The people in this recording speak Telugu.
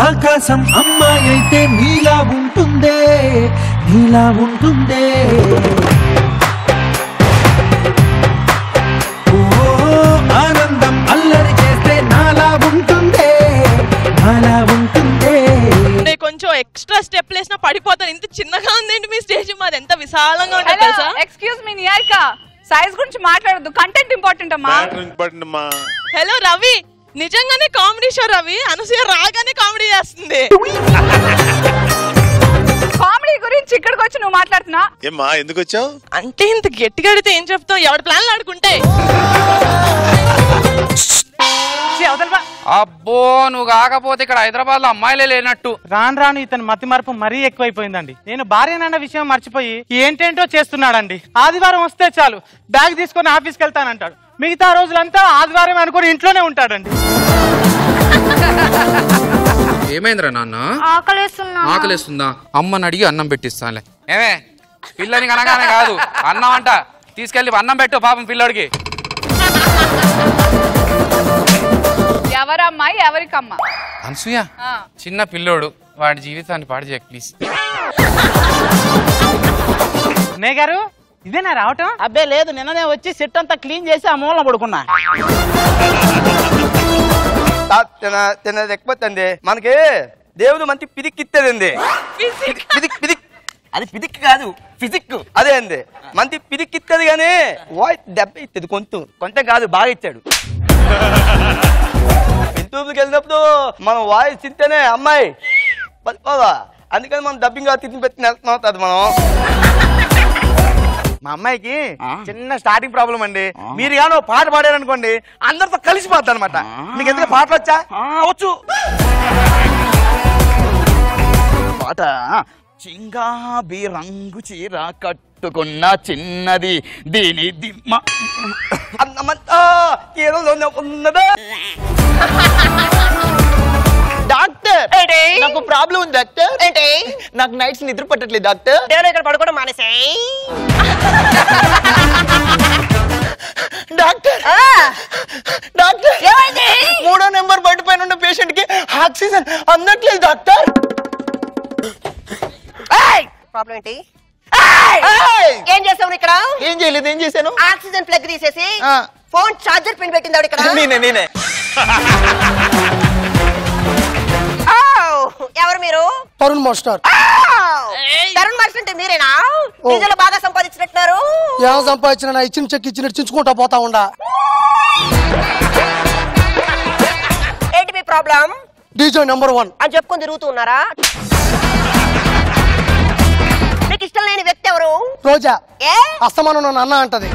ఆకాశం అమ్మాయి అయితే నీలా ఉంటుందే ఆనందం అల్లరి చేస్తే నాలా ఉంటుందే కొంచెం ఎక్స్ట్రా స్టెప్ లేసినా పడిపోతాను. ఇంత చిన్నగా ఉందేంటి మీ స్టేజ్? మాది ఎంత విశాలంగా ఉంటుంది తెలుసా? ఎక్స్క్యూజ్ మీ నిహారిక, సైజ్ గురించి మాట్లాడొద్దు, కంటెంట్ ఇంపార్టెంట్ అమ్మా. హలో రవి, నిజంగానే కామెడీ షో రవి. అనసూయ రాగానే కామెడీ చేస్తుంది. కామెడీ గురించి ఇక్కడికి వచ్చి నువ్వు మాట్లాడుతున్నా ఏమ్మా? ఎందుకు వచ్చావు? అంటే ఇంత గట్టిగా అడిగితే ఏం చెప్తావు? ఎవరి ప్లాన్లు ఆడుకుంటే. అబ్బో, నువ్వు కాకపోతే ఇక్కడ హైదరాబాద్ లో అమ్మాయిలే లేనట్టు. రాను రాను ఇతను మతి మరపు మరీ ఎక్కువైపోయిందండి. నేను భార్యనన్న విషయం మర్చిపోయి ఏంటేంటో చేస్తున్నాడండి. ఆదివారం వస్తే చాలు బ్యాగ్ తీసుకొని ఆఫీస్కి వెళ్తానంటాడు. మిగతా రోజులంతా ఆదివారం అనుకుని ఇంట్లోనే ఉంటాడండి. ఏమైందిరా నాన్న? ఆకలేస్తుందా? అమ్మని అడిగి అన్నం పెట్టిస్తానులే. ఏమే, పిల్లని కనగానే కాదు అన్నం అంట. తీసుకెళ్ళి అన్నం పెట్టు పాపం పిల్లోడికి. ఎవరమ్మాయి ఎవరికమ్మ? అనసూయ, చిన్న పిల్లోడు, వాడి జీవితాన్ని పాడు చేయకు ప్లీజ్. అన్నయ్య గారు, ఇదేనా రావటం? అబ్బే లేదు, నిన్ననే వచ్చి సెట్ అంతా క్లీన్ చేసి ఆ మూలన పడుకున్నా. తినకపోతుంది మనకి దేవుడు మంచి పిదిక్కిత్తదండి. అది పిదిక్ కాదు, ఫిజిక్. అదే అండి, మంచి పిదిక్కిత్తది కానీ వాయిస్ దెబ్బ ఇస్తుంది. కొంత కాదు, బాగా ఇచ్చాడు. ఇంటూకి వెళ్ళినప్పుడు మనం వాయిస్ తింటేనే అమ్మాయి పడిపోదా, అందుకని మనం డబ్బింగ్ తిని పెట్టి వెళ్తున్నాం. అది మనం మా అమ్మాయికి చిన్న స్టార్టింగ్ ప్రాబ్లం అండి. మీరు కానీ పాట పాడారనుకోండి అందరితో కలిసిపోద్ది అనమాట. మీకు ఎందుకు పాటలు వచ్చా? వచ్చు. పాట చింగాబి రంగు చీర కట్టుకున్న చిన్నది దీని దిమ్మ అన్నమంతా కీరలోనే ఉన్నదా. డాక్టర్, నాకు ప్రాబ్లం ఉంది డాక్టర్. ఏంటి? నాకు నైట్స్ నిద్ర పట్టట్లేదు డాక్టర్. నేను ఇక్కడ పడుకోవడం మానేసే డాక్టర్. డాక్టర్, మూడో నెంబర్ బెడ్ పైన ఉన్న పేషెంట్ కి ఆక్సిజన్ అందట్లేదు డాక్టర్. ప్రాబ్లం ఏంటి? ఏం చేసావు ఇక్కడ? ఏం చేయలేదు. ఏం చేశాను? ఆక్సిజన్ ప్లగ్ తీసేసి ఫోన్ చార్జర్ పిన్ పెట్టింది ఇక్కడ. నేనే. ఎవరు మీరు? తరుణ్ మాస్టర్. తరుణ్ మాస్టర్ అంటే మీరేనా? డీజల్ బాగా సంపాదించినట్టున్నారు. ఏం సంపాదించిన ఇచ్చిన చెక్ ఇచ్చినట్టు చించుకుంటా పోతా ఉండా. ఏంటి మీ ప్రాబ్లం? డీజే నెంబర్ 1 అని చెప్పుకొని తిరుగుతూ ఉన్నారా? మీకు ఇష్టం లేని వ్యక్తి ఎవరు? రోజా. అస్తమానం నన్ను అన్న అంటది.